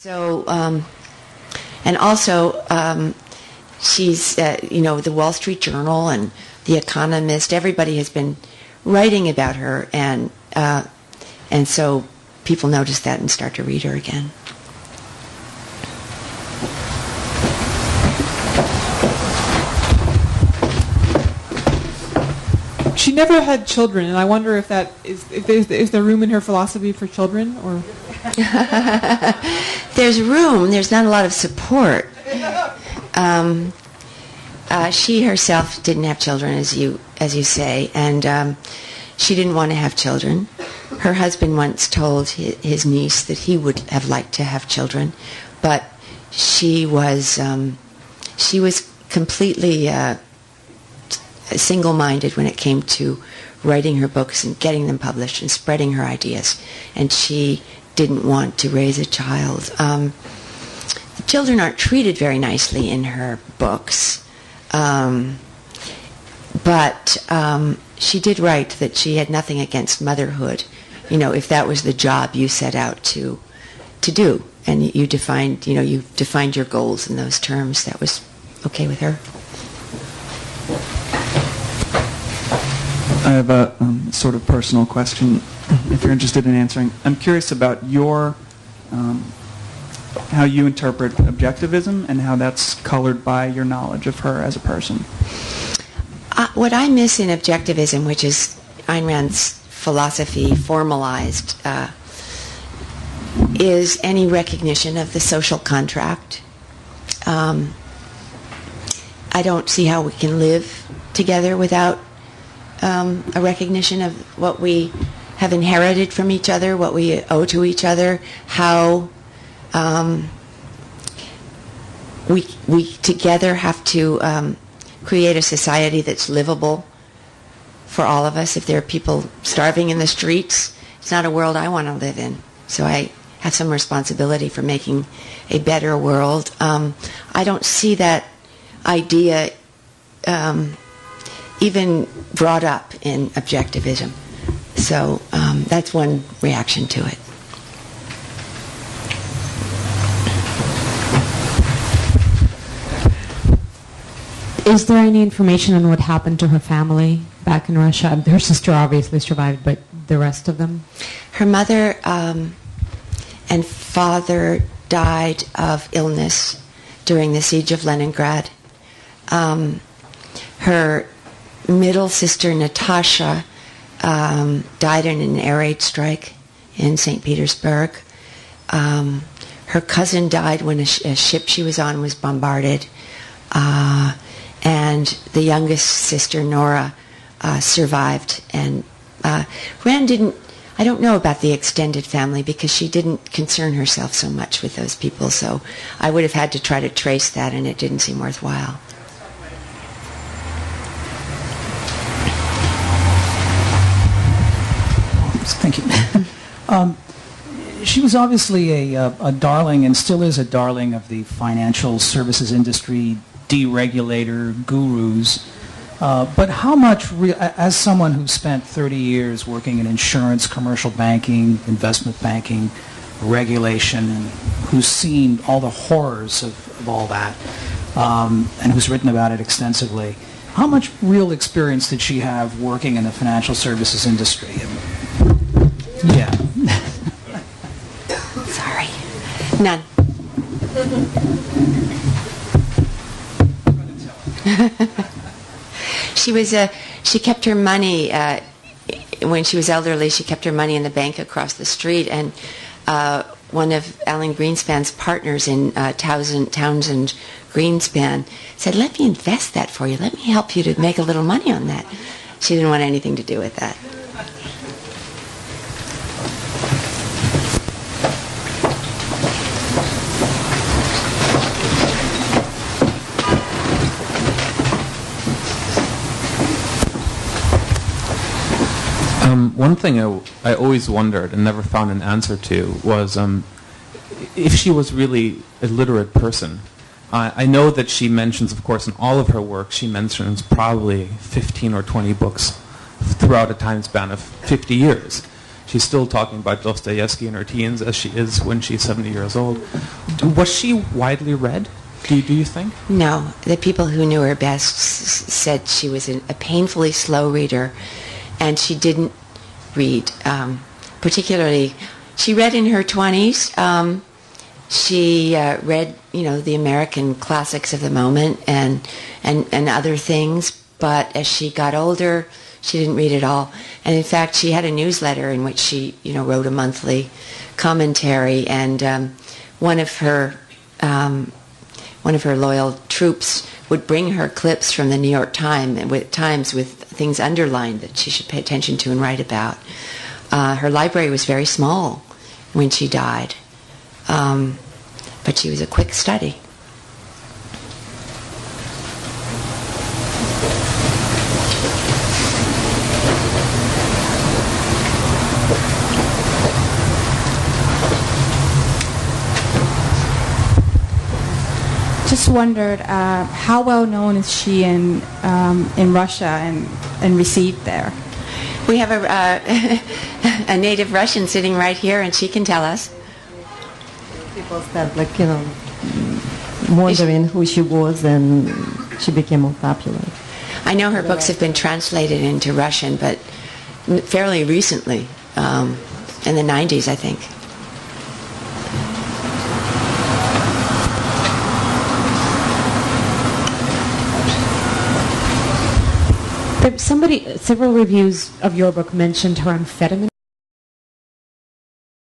So, and also, she's, the Wall Street Journal and The Economist, everybody has been writing about her, and so people notice that and start to read her again. She never had children, and I wonder if there room in her philosophy for children, or there's room. There's not a lot of support. She herself didn't have children, as you say, and she didn't want to have children. Her husband once told his niece that he would have liked to have children, but she was completely single-minded when it came to writing her books and getting them published and spreading her ideas, and she didn't want to raise a child. The children aren't treated very nicely in her books, but she did write that she had nothing against motherhood, if that was the job you set out to do, and you defined your goals in those terms. That was okay with her. I have a sort of personal question, if you're interested in answering. I'm curious about how you interpret objectivism and how that's colored by your knowledge of her as a person. What I miss in objectivism, which is Ayn Rand's philosophy formalized, is any recognition of the social contract. I don't see how we can live together without a recognition of what we have inherited from each other, what we owe to each other, how we together have to create a society that's livable for all of us. If there are people starving in the streets, it's not a world I want to live in. So I have some responsibility for making a better world. I don't see that idea even brought up in objectivism. So that's one reaction to it. Is there any information on what happened to her family back in Russia? Her sister obviously survived, but the rest of them? Her mother and father died of illness during the siege of Leningrad. Her middle sister, Natasha, died in an air raid strike in St. Petersburg. Her cousin died when a ship she was on was bombarded. And the youngest sister, Nora, survived. And Rand didn't, I don't know about the extended family because she didn't concern herself so much with those people. So I would have had to try to trace that, and it didn't seem worthwhile. Thank you. She was obviously a darling, and still is a darling, of the financial services industry, deregulator, gurus. But how much, as someone who spent 30 years working in insurance, commercial banking, investment banking, regulation, and who's seen all the horrors of all that, and who's written about it extensively, how much real experience did she have working in the financial services industry? Yeah. Sorry. None. She kept her money, when she was elderly, she kept her money in the bank across the street, and one of Alan Greenspan's partners in Townsend Greenspan said, "Let me invest that for you. Let me help you to make a little money on that." She didn't want anything to do with that. One thing I always wondered and never found an answer to was if she was really a literate person. I know that she mentions, of course, in all of her work, she mentions probably 15 or 20 books throughout a time span of 50 years. she's still talking about Dostoevsky in her teens as she is when she's 70 years old. Was she widely read? Do you think? No, the people who knew her best said she was a painfully slow reader, and she didn't read. Particularly, she read in her 20s. She read, the American classics of the moment and other things. But as she got older, she didn't read at all. And in fact, she had a newsletter in which she, wrote a monthly commentary. And one of her loyal troops would bring her clips from the New York Times with things underlined that she should pay attention to and write about. Her library was very small when she died, but she was a quick study. Just wondered how well known is she in Russia and received there? We have a native Russian sitting right here, and she can tell us. People start wondering who she was, and she became more popular. I know her books have been translated into Russian, but fairly recently, in the 90s, I think. Several reviews of your book mentioned her amphetamine